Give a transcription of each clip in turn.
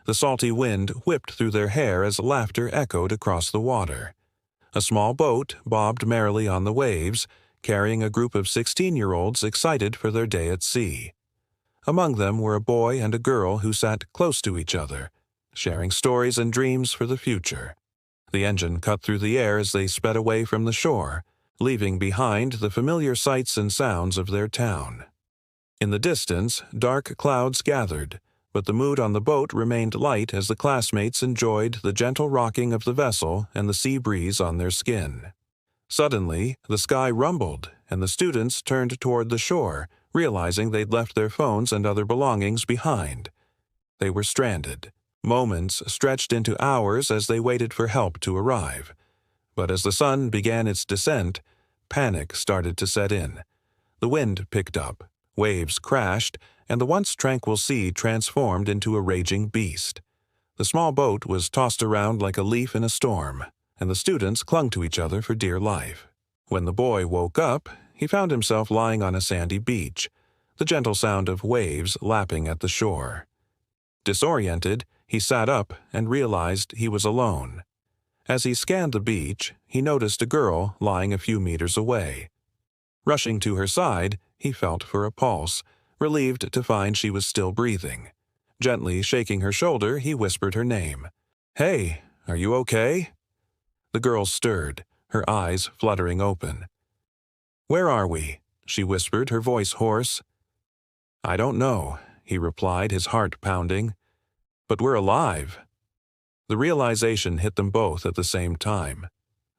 The salty wind whipped through their hair as laughter echoed across the water. A small boat bobbed merrily on the waves, carrying a group of 16-year-olds excited for their day at sea. Among them were a boy and a girl who sat close to each other, sharing stories and dreams for the future. The engine cut through the air as they sped away from the shore, leaving behind the familiar sights and sounds of their town. In the distance, dark clouds gathered, but the mood on the boat remained light as the classmates enjoyed the gentle rocking of the vessel and the sea breeze on their skin. Suddenly, the sky rumbled, and the students turned toward the shore, realizing they'd left their phones and other belongings behind. They were stranded. Moments stretched into hours as they waited for help to arrive. But as the sun began its descent, panic started to set in. The wind picked up, waves crashed, and the once tranquil sea transformed into a raging beast. The small boat was tossed around like a leaf in a storm, and the students clung to each other for dear life. When the boy woke up, he found himself lying on a sandy beach, the gentle sound of waves lapping at the shore. Disoriented, he sat up and realized he was alone. As he scanned the beach, he noticed a girl lying a few meters away. Rushing to her side, he felt for a pulse, relieved to find she was still breathing. Gently shaking her shoulder, he whispered her name. "Hey, are you okay?" The girl stirred, her eyes fluttering open. "Where are we?" she whispered, her voice hoarse. "I don't know," he replied, his heart pounding. "But we're alive." The realization hit them both at the same time.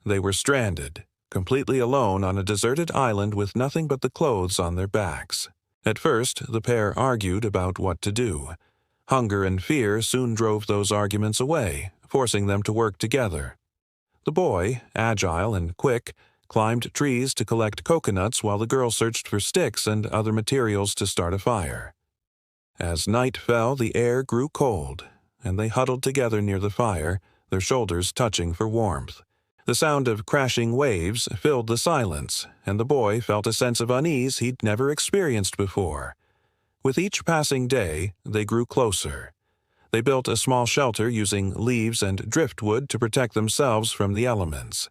They were stranded, completely alone on a deserted island with nothing but the clothes on their backs. At first, the pair argued about what to do. Hunger and fear soon drove those arguments away, forcing them to work together. The boy, agile and quick, climbed trees to collect coconuts while the girl searched for sticks and other materials to start a fire. As night fell, the air grew cold, and they huddled together near the fire, their shoulders touching for warmth. The sound of crashing waves filled the silence, and the boy felt a sense of unease he'd never experienced before. With each passing day, they grew closer. They built a small shelter using leaves and driftwood to protect themselves from the elements.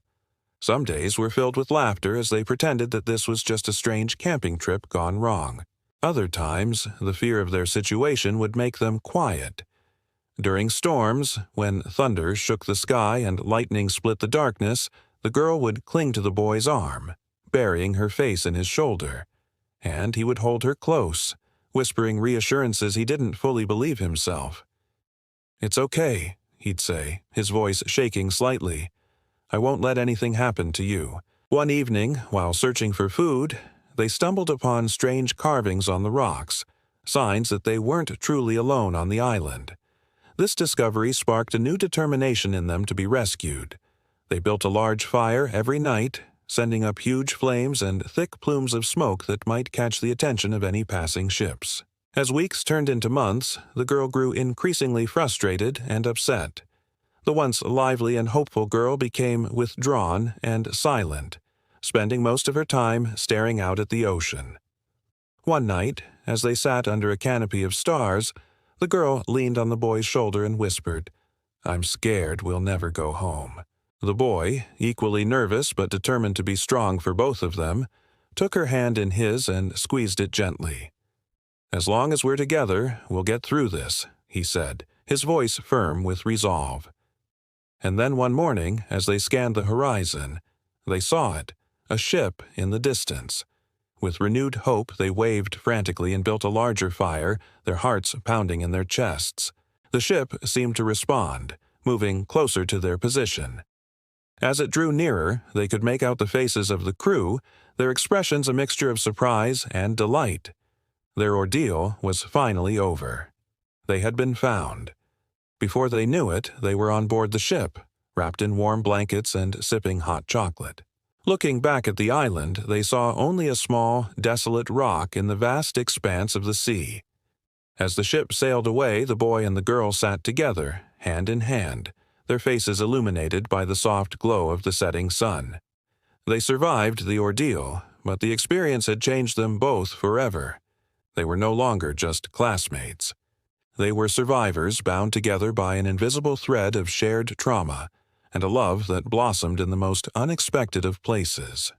Some days were filled with laughter as they pretended that this was just a strange camping trip gone wrong. Other times, the fear of their situation would make them quiet. During storms, when thunder shook the sky and lightning split the darkness, the girl would cling to the boy's arm, burying her face in his shoulder, and he would hold her close, whispering reassurances he didn't fully believe himself. "It's okay," he'd say, his voice shaking slightly. "I won't let anything happen to you." One evening, while searching for food, they stumbled upon strange carvings on the rocks, signs that they weren't truly alone on the island. This discovery sparked a new determination in them to be rescued. They built a large fire every night, sending up huge flames and thick plumes of smoke that might catch the attention of any passing ships. As weeks turned into months, the girl grew increasingly frustrated and upset. The once lively and hopeful girl became withdrawn and silent, spending most of her time staring out at the ocean. One night, as they sat under a canopy of stars, the girl leaned on the boy's shoulder and whispered, "I'm scared we'll never go home." The boy, equally nervous but determined to be strong for both of them, took her hand in his and squeezed it gently. "As long as we're together, we'll get through this," he said, his voice firm with resolve. And then one morning, as they scanned the horizon, they saw it, a ship in the distance. With renewed hope, they waved frantically and built a larger fire, their hearts pounding in their chests. The ship seemed to respond, moving closer to their position. As it drew nearer, they could make out the faces of the crew, their expressions a mixture of surprise and delight. Their ordeal was finally over. They had been found. Before they knew it, they were on board the ship, wrapped in warm blankets and sipping hot chocolate. Looking back at the island, they saw only a small, desolate rock in the vast expanse of the sea. As the ship sailed away, the boy and the girl sat together, hand in hand, their faces illuminated by the soft glow of the setting sun. They survived the ordeal, but the experience had changed them both forever. They were no longer just classmates. They were survivors bound together by an invisible thread of shared trauma and a love that blossomed in the most unexpected of places.